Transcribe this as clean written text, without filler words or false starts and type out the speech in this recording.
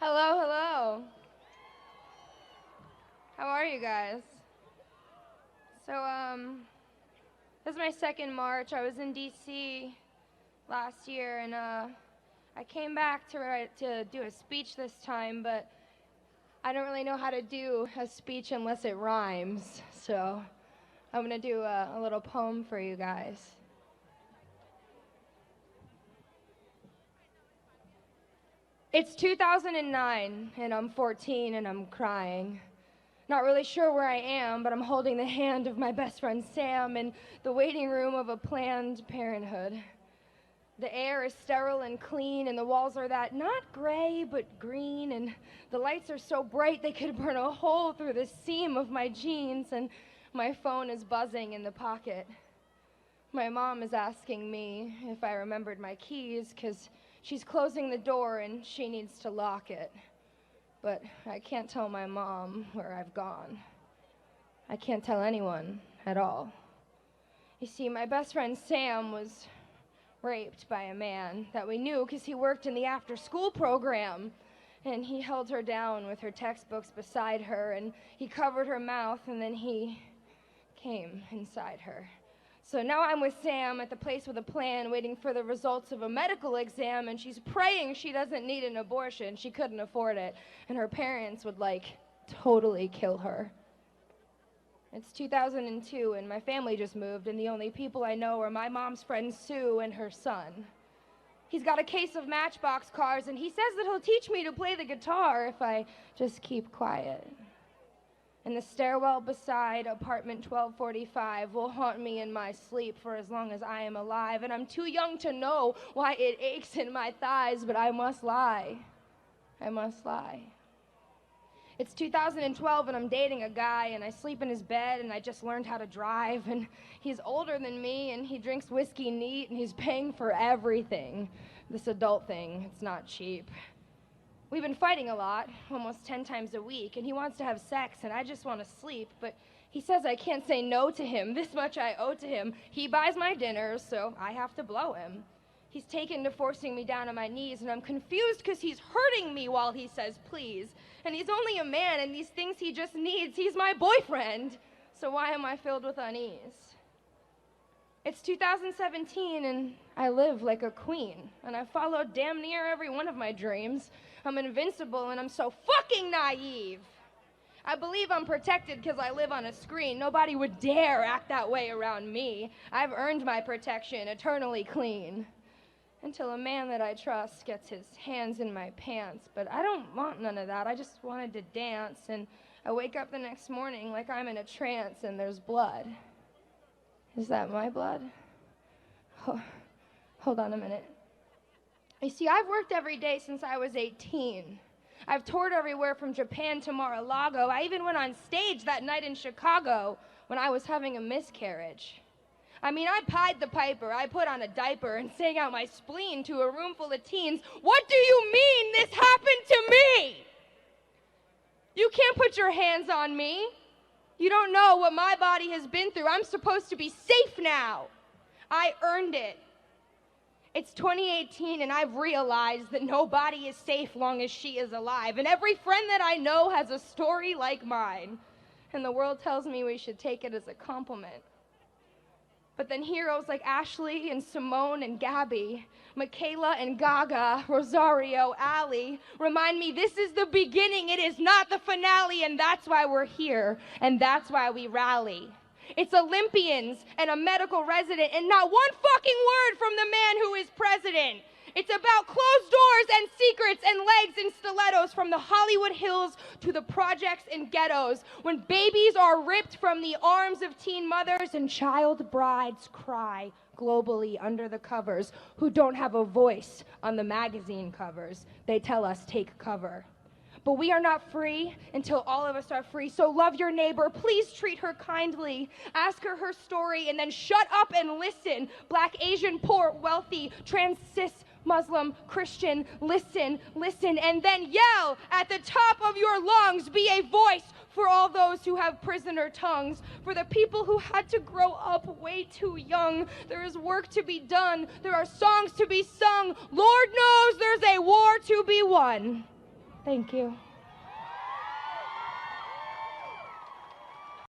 Hello, hello. How are you guys? So, this is my second March. I was in DC last year, and I came back to do a speech this time, but I don't really know how to do a speech unless it rhymes. So, I'm gonna do a little poem for you guys. It's 2009, and I'm 14, and I'm crying. Not really sure where I am, but I'm holding the hand of my best friend Sam in the waiting room of a Planned Parenthood. The air is sterile and clean, and the walls are that not gray, but green, and the lights are so bright they could burn a hole through the seam of my jeans, and my phone is buzzing in the pocket. My mom is asking me if I remembered my keys, 'cause she's closing the door and she needs to lock it. But I can't tell my mom where I've gone. I can't tell anyone at all. You see, my best friend Sam was raped by a man that we knew because he worked in the after-school program. And he held her down with her textbooks beside her, and he covered her mouth, and then he came inside her. So now I'm with Sam at the place with a plan, waiting for the results of a medical exam, and she's praying she doesn't need an abortion. She couldn't afford it, and her parents would, totally kill her. It's 2002, and my family just moved, and the only people I know are my mom's friend Sue and her son. He's got a case of Matchbox cars, and he says that he'll teach me to play the guitar if I just keep quiet. And the stairwell beside apartment 1245 will haunt me in my sleep for as long as I am alive. And I'm too young to know why it aches in my thighs, but I must lie. I must lie. It's 2012 and I'm dating a guy, and I sleep in his bed, and I just learned how to drive, and he's older than me, and he drinks whiskey neat, and he's paying for everything. This adult thing, it's not cheap. We've been fighting a lot, almost 10 times a week, and he wants to have sex, and I just want to sleep, but he says I can't say no to him. This much I owe to him. He buys my dinners, so I have to blow him. He's taken to forcing me down on my knees, and I'm confused because he's hurting me while he says please. And he's only a man, and these things he just needs. He's my boyfriend, so why am I filled with unease? It's 2017, and I live like a queen, and I followed damn near every one of my dreams. I'm invincible, and I'm so fucking naive. I believe I'm protected because I live on a screen. Nobody would dare act that way around me. I've earned my protection, eternally clean. Until a man that I trust gets his hands in my pants. But I don't want none of that. I just wanted to dance, and I wake up the next morning like I'm in a trance and there's blood. Is that my blood? Oh, hold on a minute. You see, I've worked every day since I was 18. I've toured everywhere from Japan to Mar-a-Lago. I even went on stage that night in Chicago when I was having a miscarriage. I mean, I pied the piper. I put on a diaper and sang out my spleen to a room full of teens. What do you mean this happened to me? You can't put your hands on me. You don't know what my body has been through. I'm supposed to be safe now. I earned it. It's 2018, and I've realized that nobody is safe long as she is alive. And every friend that I know has a story like mine. And the world tells me we should take it as a compliment. But then heroes like Ashley and Simone and Gabby, Michaela and Gaga, Rosario, Allie, remind me this is the beginning, it is not the finale, and that's why we're here, and that's why we rally. It's Olympians and a medical resident, and not one fucking word from the man who is president. It's about closed doors and secrets and legs and stilettos from the Hollywood Hills to the projects and ghettos, when babies are ripped from the arms of teen mothers and child brides cry globally under the covers, who don't have a voice on the magazine covers. They tell us take cover. But we are not free until all of us are free. So love your neighbor. Please treat her kindly. Ask her her story and then shut up and listen. Black, Asian, poor, wealthy, trans, cis, Muslim, Christian, listen, listen, and then yell at the top of your lungs. Be a voice for all those who have prisoner tongues, for the people who had to grow up way too young. There is work to be done. There are songs to be sung. Lord knows there's a war to be won. Thank you.